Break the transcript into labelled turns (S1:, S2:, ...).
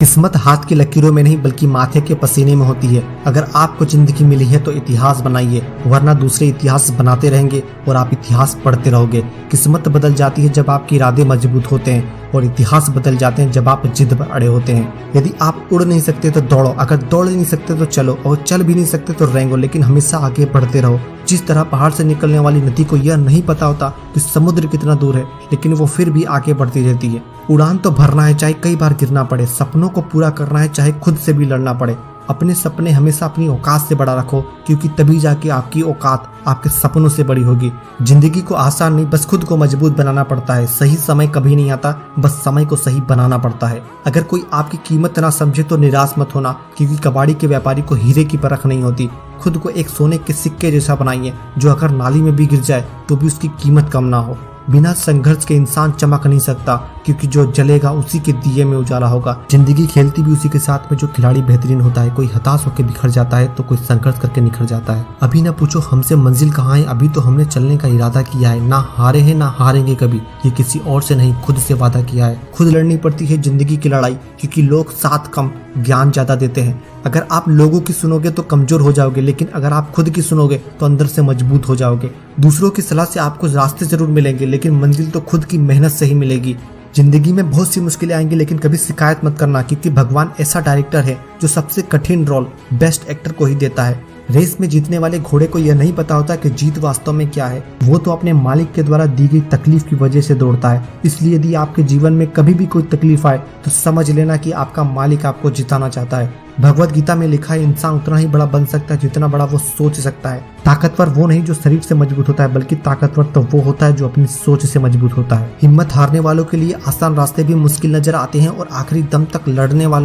S1: किस्मत हाथ की लकीरों में नहीं बल्कि माथे के पसीने में होती है। अगर आपको जिंदगी मिली है तो इतिहास बनाइए, वरना दूसरे इतिहास बनाते रहेंगे और आप इतिहास पढ़ते रहोगे। किस्मत बदल जाती है जब आपके इरादे मजबूत होते हैं और इतिहास बदल जाते हैं जब आप जिद पर अड़े होते हैं। यदि आप उड़ नहीं सकते तो दौड़ो, अगर दौड़ नहीं सकते तो चलो, और चल भी नहीं सकते तो रेंगो, लेकिन हमेशा आगे बढ़ते रहो। जिस तरह पहाड़ से निकलने वाली नदी को यह नहीं पता होता कि समुद्र कितना दूर है, लेकिन वो फिर भी आगे बढ़ती रहती है। उड़ान तो भरना है चाहे कई बार गिरना पड़े, सपनों को पूरा करना है चाहे खुद से भी लड़ना पड़े। अपने सपने हमेशा अपनी औकात से बड़ा रखो, क्योंकि तभी जाके आपकी औकात आपके सपनों से बड़ी होगी। जिंदगी को आसान नहीं बस खुद को मजबूत बनाना पड़ता है। सही समय कभी नहीं आता, बस समय को सही बनाना पड़ता है। अगर कोई आपकी कीमत ना समझे तो निराश मत होना, क्योंकि कबाड़ी के व्यापारी को हीरे की परख नहीं होती। खुद को एक सोने के सिक्के जैसा बनाइए, जो अगर नाली में भी गिर जाए तो भी उसकी कीमत कम ना हो। बिना संघर्ष के इंसान चमक नहीं सकता, क्योंकि जो जलेगा उसी के दिए में उजाला होगा। जिंदगी खेलती भी उसी के साथ में जो खिलाड़ी बेहतरीन होता है। कोई हताश होकर बिखर जाता है तो कोई संघर्ष करके निखर जाता है। अभी ना पूछो हमसे मंजिल कहाँ है, अभी तो हमने चलने का इरादा किया है। ना हारे हैं ना हारेंगे कभी, ये किसी और से नहीं खुद से वादा किया है। खुद लड़नी पड़ती है जिंदगी की लड़ाई, क्योंकि लोग साथ कम ज्ञान ज्यादा देते हैं। अगर आप लोगों की सुनोगे तो कमजोर हो जाओगे, लेकिन अगर आप खुद की सुनोगे तो अंदर से मजबूत हो जाओगे। दूसरों की सलाह से आपको रास्ते जरूर मिलेंगे, लेकिन मंजिल तो खुद की मेहनत से ही मिलेगी। जिंदगी में बहुत सी मुश्किलें आएंगी, लेकिन कभी शिकायत मत करना, क्योंकि भगवान ऐसा डायरेक्टर है जो सबसे कठिन रोल बेस्ट एक्टर को ही देता है। रेस में जीतने वाले घोड़े को यह नहीं पता होता कि जीत वास्तव में क्या है। वो तो अपने मालिक के द्वारा दी गई तकलीफ की वजह से दौड़ता है। इसलिए यदि आपके जीवन में कभी भी कोई तकलीफ आए तो समझ लेना कि आपका मालिक आपको जिताना चाहता है। भगवत गीता में लिखा है, इंसान उतना ही बड़ा बन सकता है जितना बड़ा वो सोच सकता है। ताकतवर वो नहीं जो शरीर से मजबूत होता है, बल्कि ताकतवर तो वो होता है जो अपनी सोच से मजबूत होता है। हिम्मत हारने वालों के लिए आसान रास्ते भी मुश्किल नजर आते हैं और आखिरी दम तक लड़ने वालों